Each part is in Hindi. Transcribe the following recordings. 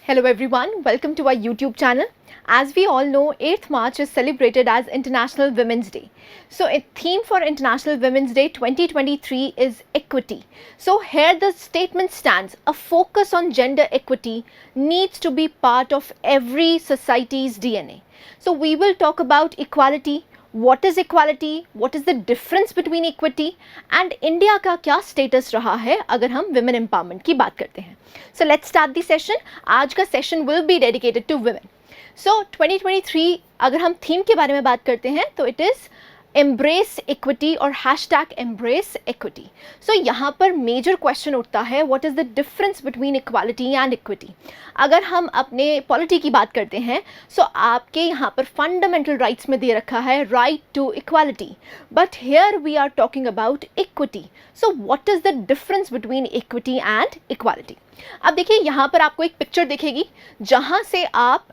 Hello everyone, welcome to our YouTube channel. As we all know, 8th March is celebrated as International Women's Day. So a theme for International Women's Day 2023 is equity. So here the statement stands, a focus on gender equity needs to be part of every society's DNA. So we will talk about equality, what is equality, what is the difference between equity and India का क्या status रहा है अगर हम women empowerment की बात करते हैं. So let's start the session. आज का session will be dedicated to women. So 2023 अगर हम theme के बारे में बात करते हैं तो it is embrace equity और hashtag embrace equity. So यहाँ पर major question उठता है what is the difference between equality and equity. अगर हम अपने polity की बात करते हैं so आपके यहाँ पर fundamental rights में दे रखा है right to equality, but here we are talking about equity. So what is the difference between equity and equality? अब देखिए यहाँ पर आपको एक picture दिखेगी जहाँ से आप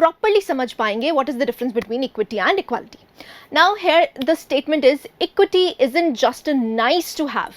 properly समझ पाएंगे what is the difference between equity and equality. Now here the statement is equity isn't just a nice to have,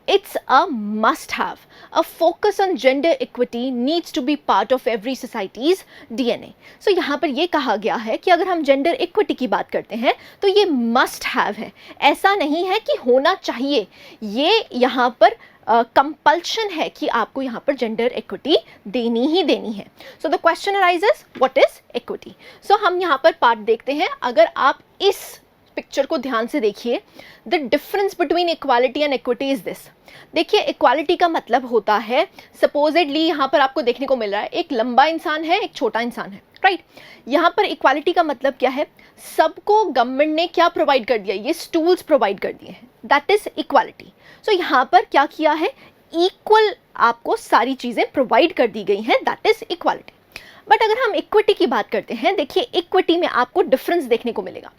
it's a must have. A focus on gender equity needs to be part of every society's DNA. So यहाँ पर ये कहा गया है कि अगर हम gender equity की बात करते हैं तो ये must have है, ऐसा नहीं है कि होना चाहिए, ये यहाँ पर कंपल्शन है कि आपको यहाँ पर जेंडर इक्विटी देनी ही देनी है. So the question arises what is equity. सो हम यहाँ पर पार्ट देखते हैं. अगर आप इस पिक्चर को ध्यान से देखिए, the difference between equality and equity is this. देखिए इक्वालिटी का मतलब होता है, सपोजेडली यहाँ पर आपको देखने को मिल रहा है एक लंबा इंसान है, एक छोटा इंसान है, राइट. यहाँ पर इक्वालिटी का मतलब क्या है, सबको गवर्नमेंट ने क्या प्रोवाइड कर दिया, ये स्टूल्स प्रोवाइड कर दिए हैं, दैट इज इक्वालिटी. सो यहाँ पर क्या किया है, इक्वल आपको सारी चीज़ें प्रोवाइड कर दी गई हैं, दैट इज इक्वालिटी. बट अगर हम इक्विटी की बात करते हैं, देखिए इक्विटी में आपको डिफरेंस देखने को मिलेगा.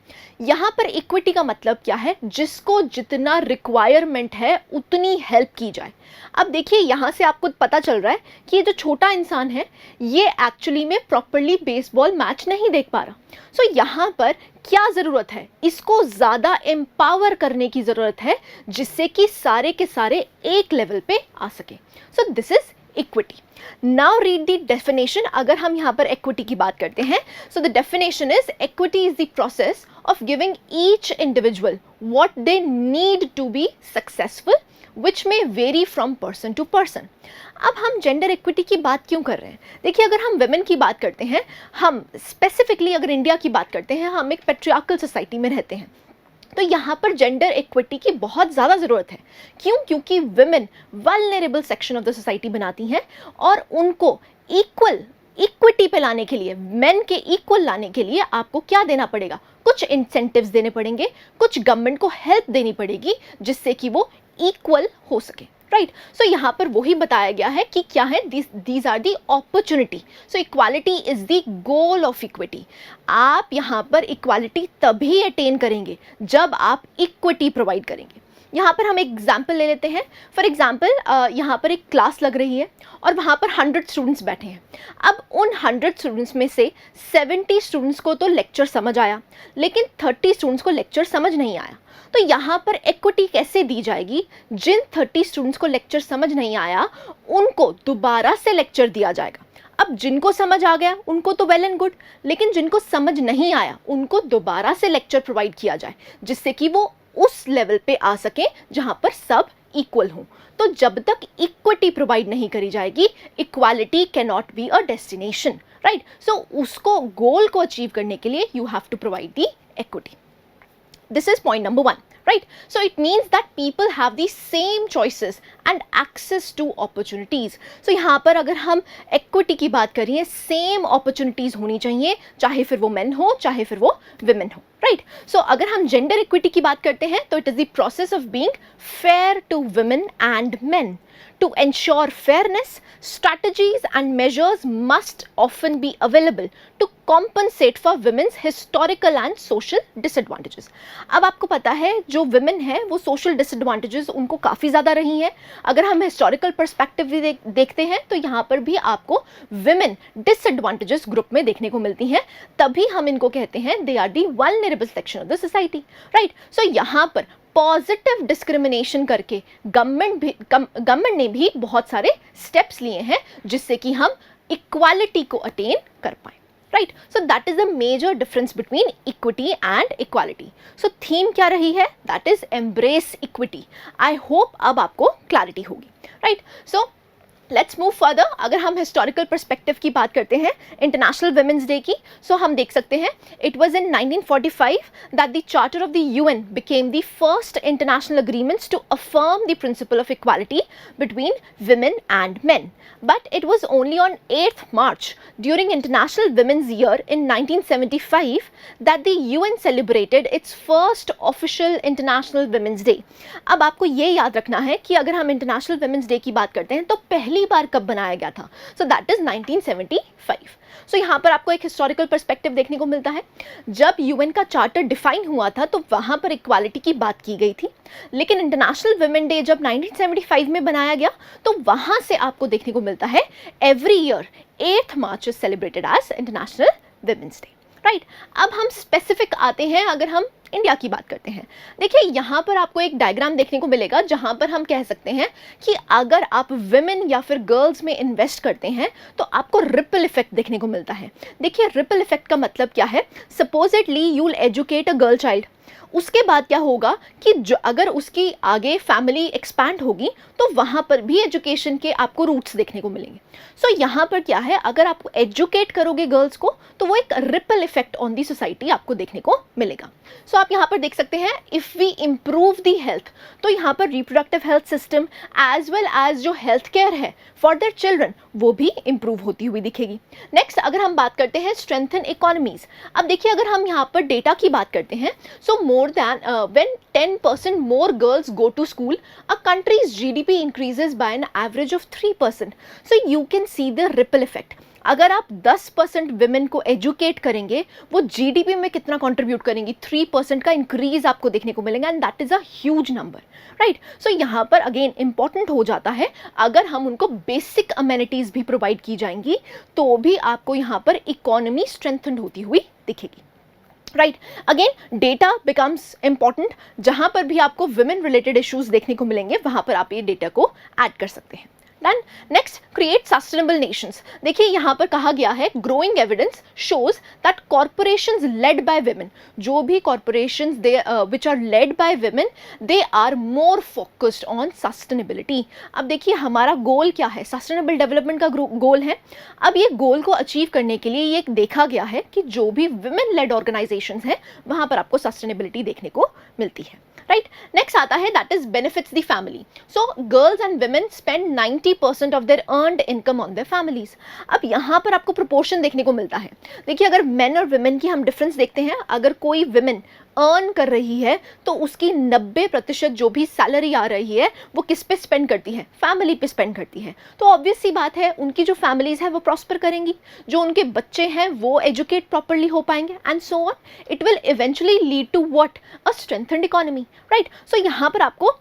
यहाँ पर इक्विटी का मतलब क्या है, जिसको जितना रिक्वायरमेंट है उतनी हेल्प की जाए. अब देखिए यहाँ से आपको पता चल रहा है कि ये जो छोटा इंसान है ये एक्चुअली में प्रॉपरली बेसबॉल मैच नहीं देख पा रहा. सो यहाँ पर क्या ज़रूरत है, इसको ज़्यादा एम्पावर करने की ज़रूरत है जिससे कि सारे के सारे एक लेवल पे आ सके. सो this is equity. Now read the definition. अगर हम यहाँ पर इक्विटी की बात करते हैं, so the definition is equity is the process of giving each individual what they need to be successful, which may vary from person to person. अब हम जेंडर इक्विटी की बात क्यों कर रहे हैं, देखिए अगर हम वेमेन की बात करते हैं, हम स्पेसिफिकली अगर इंडिया की बात करते हैं, हम एक पेट्रियार्कल सोसाइटी में रहते हैं, तो यहाँ पर जेंडर इक्विटी की बहुत ज़्यादा ज़रूरत है. क्यों, क्योंकि women vulnerable section of the society बनाती हैं और उनको इक्विटी पे लाने के लिए, मेन के इक्वल लाने के लिए आपको क्या देना पड़ेगा, कुछ इंसेंटिव्स देने पड़ेंगे, कुछ गवर्नमेंट को हेल्प देनी पड़ेगी जिससे कि वो इक्वल हो सके, राइट. सो यहाँ पर वही बताया गया है कि क्या है, these are the opportunity. So equality is the goal of equity. आप यहाँ पर इक्वालिटी तभी अटेन करेंगे जब आप इक्विटी प्रोवाइड करेंगे. यहाँ पर हम एक एग्जाम्पल ले लेते हैं. फॉर एग्जाम्पल यहाँ पर एक क्लास लग रही है और वहाँ पर 100 स्टूडेंट्स बैठे हैं. अब उन 100 स्टूडेंट्स में से 70 स्टूडेंट्स को तो लेक्चर समझ आया, लेकिन 30 स्टूडेंट्स को लेक्चर समझ नहीं आया. तो यहाँ पर इक्विटी कैसे दी जाएगी, जिन 30 स्टूडेंट्स को लेक्चर समझ नहीं आया उनको दोबारा से लेक्चर दिया जाएगा. अब जिनको समझ आ गया उनको तो वेल एंड गुड, लेकिन जिनको समझ नहीं आया उनको दोबारा से लेक्चर प्रोवाइड किया जाए जिससे कि वो उस लेवल पे आ सके जहां पर सब इक्वल हों. तो जब तक इक्विटी प्रोवाइड नहीं करी जाएगी, equality can not be a destination, right. So उसको गोल को अचीव करने के लिए you have to provide the equity. This is point number 1, right? So it means that people have the same choices and access to opportunities. So यहाँ पर अगर हम equity की बात करें, same opportunities होनी चाहिए, चाहे फिर वो men हो, चाहे फिर वो women हो, right? So अगर हम gender equity की बात करते हैं तो it is the process of being fair to women and men. To ensure fairness, strategies and measures must often be available to compensate for women's historical and social disadvantages. अब आपको पता है जो women है वो social disadvantages उनको काफ़ी ज़्यादा रही हैं. अगर हम historical perspective भी देखते हैं तो यहाँ पर भी आपको women disadvantages group में देखने को मिलती हैं, तभी हम इनको कहते हैं they are the vulnerable section of the society, right? So यहाँ पर पॉजिटिव डिस्क्रिमिनेशन करके गवर्नमेंट ने भी बहुत सारे स्टेप्स लिए हैं जिससे कि हम इक्वालिटी को अटेन कर पाएं, right. So that is the major difference between equity and equality. So theme क्या रही है? That is embrace equity. I hope अब आपको क्लैरिटी होगी, right. So let's move further. अगर हम हिस्टोरिकल पर्सपेक्टिव की बात करते हैं इंटरनेशनल वुमेन्स डे की, सो हम देख सकते हैं it was in 1945 that the charter of the UN became the first international agreements to affirm the principle of equality between women and men. But it was only on 8th March during International Women's Year in 1975 that the UN celebrated its first official International Women's Day. अब आपको ये याद रखना है कि अगर हम इंटरनेशनल वुमेन्स डे की बात करते हैं तो पहली बार कब बनाया गया था? सो दैट इज 1975. सो यहाँ पर आपको एक हिस्टोरिकल पर्सपेक्टिव देखने को मिलता है। जब यूएन का चार्टर डिफाइन हुआ था तो वहाँ पर इक्वालिटी की बात की गई थी, लेकिन इंटरनेशनल वुमेन डे जब 1975 में बनाया गया तो वहाँ से आपको देखने को मिलता है every year 8th March is celebrated as international women's day, right. अब हम स्पेसिफिक आते हैं, अगर हम इंडिया की बात करते हैं। देखिए यहाँ पर आपको एक डायग्राम देखने को मिलेगा जहाँ पर हम कह सकते हैं कि अगर आप विमेन या फिर गर्ल्स में इन्वेस्ट करते हैं तो आपको रिपल इफेक्ट देखने को मिलता है। देखिए रिपल इफेक्ट का मतलब क्या है? Supposedly you will educate a girl child, उसके बाद क्या होगा कि जो अगर उसकी आगे फैमिली एक्सपैंड होगी तो वहाँ पर भी एजुकेशन के आपको रूट्स देखने को मिलेंगे। सो यहाँ पर क्या है, अगर आप एजुकेट करोगे गर्ल्स को तो वो एक ripple effect on the society आपको देखने को मिलेगा। सो आप यहाँ पर देख सकते हैं if we improve the health, तो यहाँ पर reproductive health system as well as जो हेल्थ केयर है फॉर देयर चिल्ड्रन वो भी इम्प्रूव होती हुई दिखेगी। नेक्स्ट अगर हम बात करते हैं स्ट्रेंथन इकोनॉमीज। अब देखिए अगर हम यहाँ पर डेटा की बात करते हैं, सो more than when 10% more girls go to school, a country's GDP increases by an average of 3%. So you can see the ripple effect. अगर आप 10% विमेन को एजुकेट करेंगे वो जीडीपी में कितना कंट्रीब्यूट करेंगी? 3% का इंक्रीज आपको देखने को मिलेगा and that is a huge number, right. So यहाँ पर अगेन इंपॉर्टेंट हो जाता है अगर हम उनको बेसिक अमेनिटीज भी प्रोवाइड की जाएंगी तो भी आपको यहाँ पर इकोनॉमी स्ट्रेंथन होती हुई दिखेगी, right. Again data becomes important, जहां पर भी आपको विमेन रिलेटेड इश्यूज देखने को मिलेंगे वहां पर आप ये डेटा को ऐड कर सकते हैं। Then next, create sustainable nations. देखिए यहाँ पर कहा गया है growing evidence shows that corporations led by women, जो भी corporations which are led by women, they are more focused on sustainability. अब देखिए हमारा गोल क्या है? सस्टेनेबल डेवलपमेंट का गोल है। अब ये गोल को अचीव करने के लिए ये देखा गया है कि जो भी women led organizations हैं वहाँ पर आपको सस्टेनेबिलिटी देखने को मिलती है, राइट। नेक्स्ट आता है that is benefits the family. So girls and women spend 90% of there earned income on their families. अब यहाँ पर आपको प्रोपोर्शन देखने को मिलता है। देखिए अगर मेन और वुमेन की हम डिफरेंस देखते हैं, अगर कोई वुमेन अर्न कर रही है तो उसकी 90% जो भी सैलरी आ रही है वो किस पे स्पेंड करती है? फैमिली पे स्पेंड करती है। तो ऑब्वियस सी बात है उनकी जो फैमिलीज है वो प्रॉस्पर करेंगी, जो उनके बच्चे हैं वो एजुकेट प्रॉपरली हो पाएंगे and so on. It will eventually lead to what? A strengthened economy, right. So यहाँ पर आपको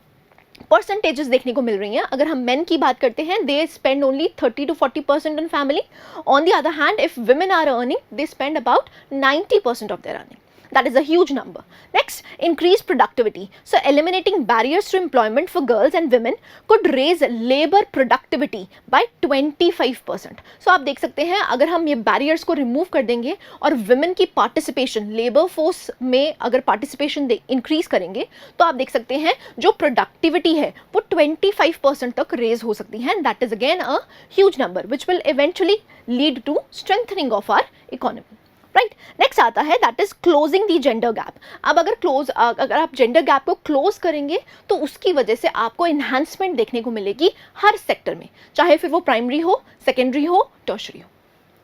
परसेंटेजेस देखने को मिल रही हैं। अगर हम मेन की बात करते हैं they spend only 30 to 40% on family. On the other hand if women are earning they spend about 90% of their earning. That is a huge number. Next, increase productivity. So eliminating barriers to employment for girls and women could raise labor productivity by 25%. So आप देख सकते हैं अगर हम ये barriers को remove कर देंगे और women की participation labor force में अगर participation increase करेंगे तो आप देख सकते हैं जो productivity है वो 25% तक raise हो सकती है and that is again a huge number which will eventually lead to strengthening of our economy. Right. Next आता है that is closing the gender gap. अब अगर आप जेंडर गैप को क्लोज करेंगे तो उसकी वजह से आपको इन्हांसमेंट देखने को मिलेगी हर सेक्टर में, चाहे फिर वो प्राइमरी हो, सेकेंडरी हो, टर्शरी हो.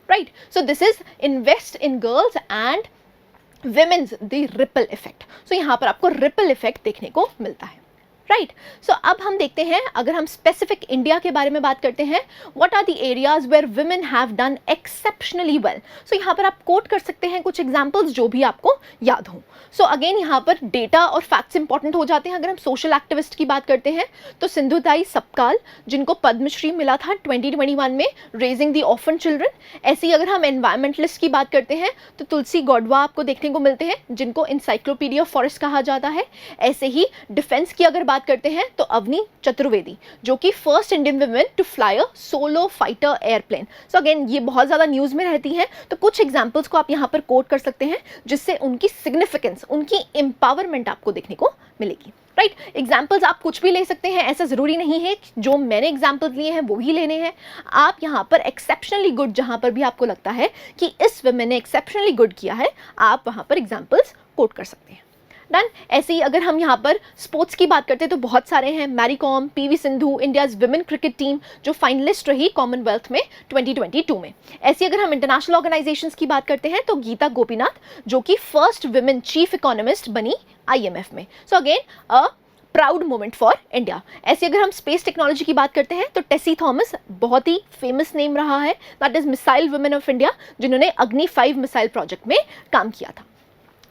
Right. So this is invest in girls and womens the ripple effect. So यहाँ पर आपको रिपल इफेक्ट देखने को मिलता है. राइट. सो अब हम देखते हैं अगर हम स्पेसिफिक इंडिया के बारे में बात करते हैं, what are the areas where women have done exceptionally well. So यहाँ पर आप कोट कर सकते हैं कुछ एग्जांपल्स जो भी आपको याद हों. सो अगेन यहाँ पर डेटा और फैक्ट्स इंपॉर्टेंट हो जाते हैं. अगर हम सोशल एक्टिविस्ट की बात करते हैं तो सिंधुताई सपकाल जिनको पद्मश्री मिला था 2021 में, रेजिंग द ऑर्फन चिल्ड्रन. ऐसे ही अगर हम एनवायरमेंटलिस्ट की बात करते हैं तो तुलसी गौडवा आपको देखने को मिलते हैं जिनको इंसाइक्लोपीडिया फॉरेस्ट कहा जाता है. ऐसे ही डिफेंस की अगर बात बात करते हैं तो अवनी चतुर्वेदी, जो कि first Indian women to fly a solo fighter airplane. So again ये बहुत ज़्यादा न्यूज़ में रहती हैं, तो कुछ एग्जाम्पल्स को आप यहाँ पर कोट कर सकते हैं जिससे उनकी सिग्निफिकेंस, उनकी एम्पावरमेंट आपको देखने को मिलेगी। राइट, एग्जाम्पल्स आप कुछ भी ले सकते हैं, ऐसा ज़रूरी नहीं है जो मैंने एग्जाम्पल्स लिए हैं वो ही लेने हैं। आप यहाँ पर एक्सेप्शनली गुड, जहाँ पर भी आपको लगता है कि इस वुमेन ने एक्सेप्शनली गुड किया है, आप वहाँ पर एग्जाम्पल्स कोट कर सकते हैं। डन। ऐसे ही अगर हम यहाँ पर स्पोर्ट्स की बात करते हैं तो बहुत सारे हैं। Mary Kom, PV Sindhu, India's women cricket team जो फाइनलिस्ट रही कॉमनवेल्थ में 2022 में। ऐसी अगर हम इंटरनेशनल ऑर्गेनाइजेशंस की बात करते हैं तो गीता गोपीनाथ, जो कि फर्स्ट विमेन चीफ इकोनॉमिस्ट बनी IMF में। So again a proud moment for India. ऐसे अगर हम स्पेस टेक्नोलॉजी की बात करते हैं तो टेसी थॉमस बहुत ही फेमस नेम रहा है, that is missile women of India, जिन्होंने अग्नि 5 मिसाइल प्रोजेक्ट में काम किया था।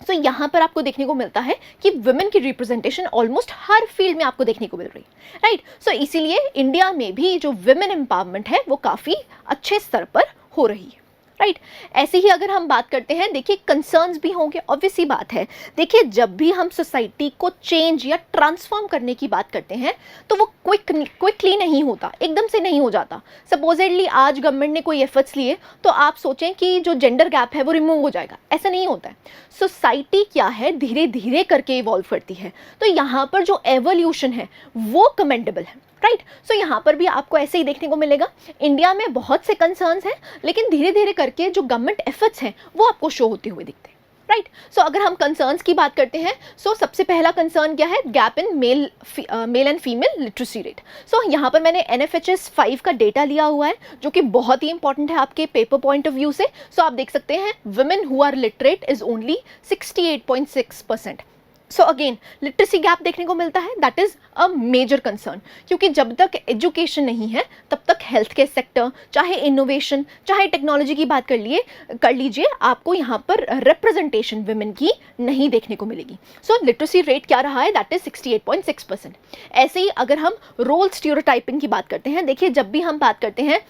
तो यहाँ पर आपको देखने को मिलता है कि वुमेन की रिप्रेजेंटेशन ऑलमोस्ट हर फील्ड में आपको देखने को मिल रही है। राइट, सो इसीलिए इंडिया में भी जो वुमेन एम्पावरमेंट है वो काफ़ी अच्छे स्तर पर हो रही है। राइट, ऐसे ही अगर हम बात करते हैं, देखिए कंसर्न्स भी होंगे, ऑब्वियस ही बात है। देखिए जब भी हम सोसाइटी को चेंज या ट्रांसफॉर्म करने की बात करते हैं तो वो क्विकली नहीं होता, एकदम से नहीं हो जाता। सपोजेडली आज गवर्नमेंट ने कोई एफर्ट्स लिए तो आप सोचें कि जो जेंडर गैप है वो रिमूव हो जाएगा, ऐसा नहीं होता है। सोसाइटी क्या है, धीरे धीरे करके इवॉल्व करती है, तो यहाँ पर जो एवोल्यूशन है वो कमेंडेबल है। राइट, सो यहाँ पर भी आपको ऐसे ही देखने को मिलेगा। इंडिया में बहुत से कंसर्न्स हैं, लेकिन धीरे धीरे करके जो गवर्नमेंट एफर्ट्स हैं वो आपको शो होते हुए दिखते हैं। राइट, सो अगर हम कंसर्न्स की बात करते हैं, सो सबसे पहला कंसर्न क्या है, gap in male and female literacy rate. So यहाँ पर मैंने NFHS 5 का डेटा लिया हुआ है जो कि बहुत ही इंपॉर्टेंट है आपके पेपर पॉइंट ऑफ व्यू से। सो आप देख सकते हैं women who are literate is only 68.6%। So again literacy gap देखने को मिलता है, that is a major concern, क्योंकि जब तक एजुकेशन नहीं है तब तक हेल्थ केयर सेक्टर, चाहे इनोवेशन, चाहे टेक्नोलॉजी की बात कर लीजिए, आपको यहाँ पर रिप्रेजेंटेशन वुमेन की नहीं देखने को मिलेगी। सो लिटरेसी रेट क्या रहा है, दैट इज 68.6%। ऐसे ही अगर हम रोल स्टीरियोटाइपिंग की बात करते हैं, देखिए जब भी हम बात करते हैं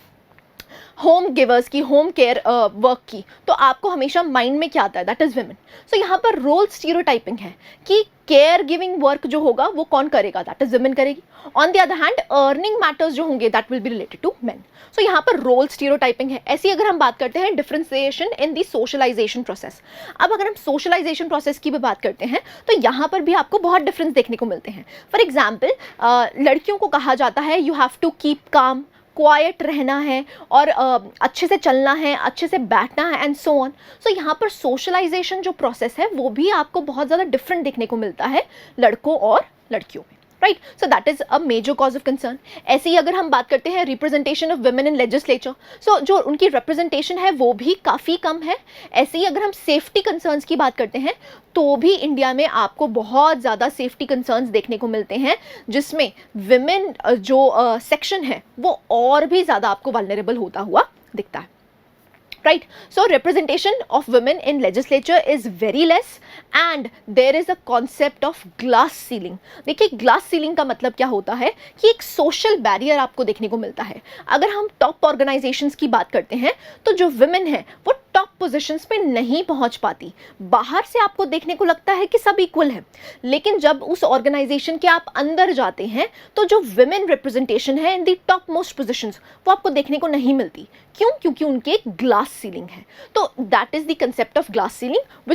होम गिवर्स की, होम केयर वर्क की, तो आपको हमेशा माइंड में क्या आता है, दैट इज वुमेन। सो यहाँ पर रोल स्टीरियोटाइपिंग है कि केयर गिविंग वर्क जो होगा वो कौन करेगा, दैट इज वुमेन करेगी। On the other hand earning matters जो होंगे that will be related to men. So यहाँ पर रोल स्टीरियोटाइपिंग है। ऐसी अगर हम बात करते हैं डिफरेंशिएशन इन दी सोशलाइजेशन प्रोसेस, अब अगर हम सोशलाइजेशन प्रोसेस की भी बात करते हैं तो यहाँ पर भी आपको बहुत डिफरेंस देखने को मिलते हैं। फॉर एग्जाम्पल लड़कियों को कहा जाता है you have to keep calm, quiet रहना है और अच्छे से चलना है, अच्छे से बैठना है एंड सो ऑन। सो यहाँ पर सोशलाइजेशन जो प्रोसेस है वो भी आपको बहुत ज़्यादा डिफरेंट देखने को मिलता है लड़कों और लड़कियों में। Right, so that is a major cause of concern. ऐसे ही अगर हम बात करते हैं representation of women in legislature, so जो उनकी रिप्रेजेंटेशन है वो भी काफ़ी कम है। ऐसे ही अगर हम सेफ्टी कंसर्न्स की बात करते हैं तो भी इंडिया में आपको बहुत ज़्यादा सेफ्टी कंसर्न्स देखने को मिलते हैं, जिसमें विमेन जो सेक्शन है वो और भी ज़्यादा आपको वल्नरेबल होता हुआ दिखता है। Right, so representation of women in legislature is very less and there is a concept of glass ceiling। देखिए glass ceiling का मतलब क्या होता है कि एक social barrier आपको देखने को मिलता है। अगर हम top organizations की बात करते हैं तो जो women है वो टॉप पोजीशंस पे नहीं पहुंच पाती। बाहर से आपको देखने को लगता है कि सब इक्वल है, लेकिन जब उस ऑर्गेनाइजेशन के आप अंदर जाते हैं तो जो विमेन रिप्रेजेंटेशन है इन दी टॉप मोस्ट पोजीशंस वो आपको देखने को नहीं मिलती। क्यों? क्योंकि उनके एक ग्लास सीलिंग है। तो that is the concept of glass ceiling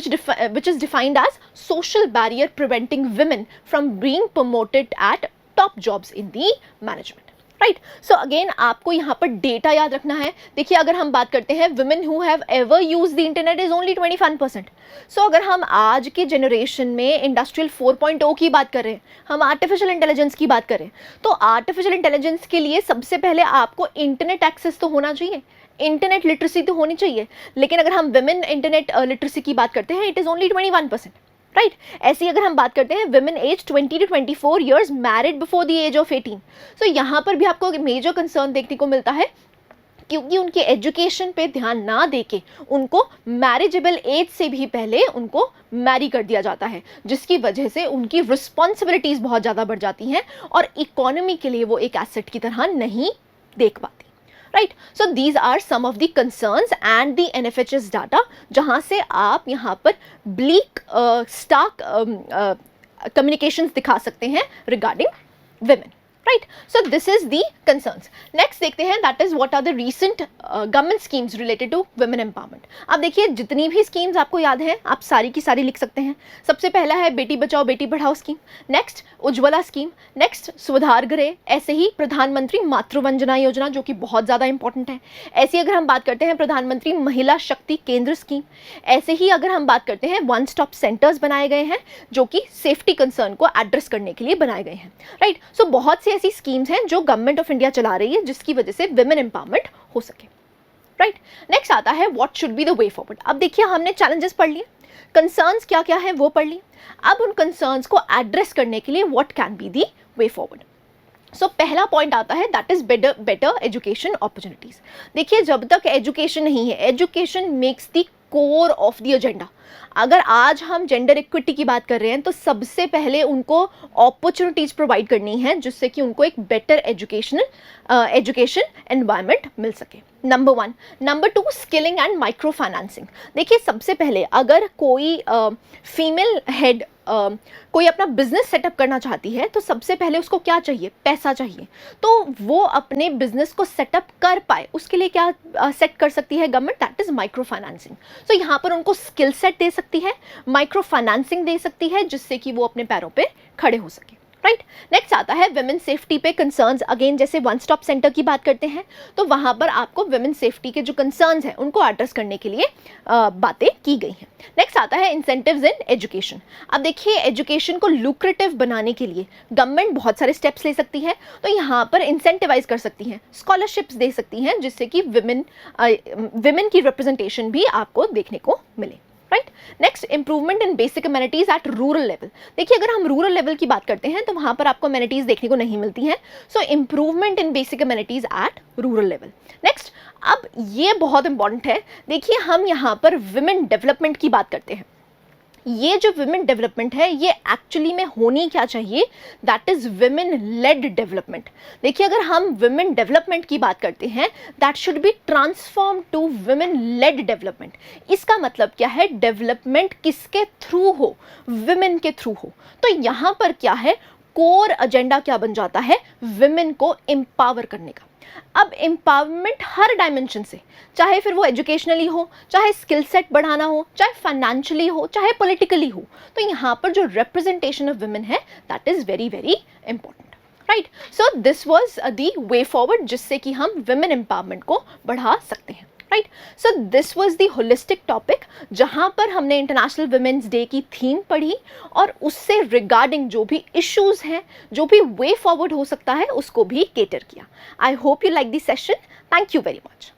which is defined as social barrier preventing women from being promoted at top jobs in the management. Right, so again आपको यहाँ पर डेटा याद रखना है। देखिए अगर हम बात करते हैं women who have ever used the internet is only 21%। सो अगर हम आज के जनरेशन में इंडस्ट्रियल 4.0 की बात करें, हम आर्टिफिशियल इंटेलिजेंस की बात करें, तो आर्टिफिशियल इंटेलिजेंस के लिए सबसे पहले आपको इंटरनेट एक्सेस तो होना चाहिए, इंटरनेट लिटरेसी तो होनी चाहिए। लेकिन अगर हम वुमेन इंटरनेट लिटरेसी की बात करते हैं इट इज़ ओनली 21%। राइट, ऐसी अगर हम बात करते हैं women as 20 to 24 years married before the age of 18, so यहाँ पर भी आपको मेजर कंसर्न देखने को मिलता है, क्योंकि उनके एजुकेशन पे ध्यान ना देके उनको मैरिजेबल एज से भी पहले उनको मैरी कर दिया जाता है, जिसकी वजह से उनकी रिस्पॉन्सिबिलिटीज़ बहुत ज़्यादा बढ़ जाती हैं और इकोनॉमी के लिए वो एक एसेट की तरह नहीं देख पाती। Right, so these are some of the concerns and the NFHS data, जहाँ से आप यहाँ पर ब्लीक स्टार्क कम्युनिकेशंस दिखा सकते हैं regarding women, right. So this is the concerns. Next देखते हैं, that is what are the recent government schemes related to women empowerment. अब देखिए जितनी भी स्कीम्स आपको याद हैं आप सारी की सारी लिख सकते हैं. सबसे पहला है Beti Bachao Beti Padhao scheme, next Ujjwala scheme, next सुधार गृह, ऐसे ही प्रधानमंत्री मातृवंदना योजना जो कि बहुत ज़्यादा इंपॉर्टेंट है. ऐसे ही अगर हम बात करते हैं प्रधानमंत्री महिला शक्ति केंद्र स्कीम. ऐसे ही अगर हम बात करते हैं वन स्टॉप सेंटर्स बनाए गए हैं जो कि सेफ्टी कंसर्न को एड्रेस करने के लिए बनाए गए हैं, राइट. सो बहुत सी ऐसी स्कीम्स हैं जो गवर्नमेंट ऑफ इंडिया चला रही है जिसकी वजह से विमेन एम्पावरमेंट हो सके, राइट. नेक्स्ट आता है what should be the way forward. अब देखिए हमने चैलेंजेस पढ़ लिए, कंसर्न्स क्या क्या है वो पढ़ लिए. अब उन कंसर्न्स को एड्रेस करने के लिए what can be the way forward. So पहला पॉइंट आता है that is better education opportunities. देखिए जब तक एजुकेशन नहीं है, education makes the core of the agenda. अगर आज हम जेंडर इक्विटी की बात कर रहे हैं तो सबसे पहले उनको अपॉर्चुनिटीज़ प्रोवाइड करनी है जिससे कि उनको एक बेटर एजुकेशन एनवायरनमेंट मिल सके. Number 1. Number 2, skilling and micro financing. देखिए सबसे पहले अगर कोई फीमेल हेड कोई अपना बिजनेस सेटअप करना चाहती है तो सबसे पहले उसको क्या चाहिए, पैसा चाहिए. तो वो अपने बिजनेस को सेटअप कर पाए उसके लिए क्या सेट कर सकती है government, that is micro financing. So यहाँ पर उनको स्किल सेट दे सकती है, माइक्रो फाइनेंसिंग दे सकती है जिससे कि वो अपने पैरों पे खड़े हो सके, राइट. नेक्स्ट आता है विमेन सेफ्टी पे कंसर्न्स. अगेन जैसे वन स्टॉप सेंटर की बात करते हैं तो वहाँ पर आपको विमेन सेफ्टी के जो कंसर्न्स हैं उनको एड्रेस करने के लिए बातें की गई हैं. नेक्स्ट आता है इंसेंटिव्स इन एजुकेशन. अब देखिए एजुकेशन को लुक्रेटिव बनाने के लिए गवर्नमेंट बहुत सारे स्टेप्स ले सकती है. तो यहाँ पर इंसेंटिवाइज कर सकती हैं, स्कॉलरशिप्स दे सकती हैं जिससे कि विमेन की रिप्रेजेंटेशन भी आपको देखने को मिले, right. Next improvement in basic amenities at rural level. देखिए अगर हम रूरल लेवल की बात करते हैं तो वहाँ पर आपको अमेनिटीज देखने को नहीं मिलती हैं. So improvement in basic amenities at rural level. Next, अब ये बहुत इंपॉर्टेंट है. देखिए हम यहाँ पर विमेन डेवलपमेंट की बात करते हैं. ये जो विमेन डेवलपमेंट है ये एक्चुअली में होनी क्या चाहिए, that is women led development. देखिए अगर हम विमेन डेवलपमेंट की बात करते हैं that should be transform to women led development. इसका मतलब क्या है, डेवलपमेंट किसके थ्रू हो, विमेन के थ्रू हो. तो यहाँ पर क्या है, कोर एजेंडा क्या बन जाता है, विमेन को एम्पावर करने का. अब एम्पावरमेंट हर डायमेंशन से, चाहे फिर वो एजुकेशनली हो, चाहे स्किल सेट बढ़ाना हो, चाहे फाइनेंशियली हो, चाहे पॉलिटिकली हो, तो यहाँ पर जो रिप्रेजेंटेशन ऑफ वुमेन है that is very very important, right. So this was the way forward जिससे कि हम वुमेन एम्पावरमेंट को बढ़ा सकते हैं, right. So this was the holistic topic जहाँ पर हमने इंटरनेशनल वुमेन्स डे की थीम पढ़ी और उससे रिगार्डिंग जो भी इश्यूज हैं, जो भी वे फॉरवर्ड हो सकता है उसको भी केटर किया. I hope you like this session. Thank you very much.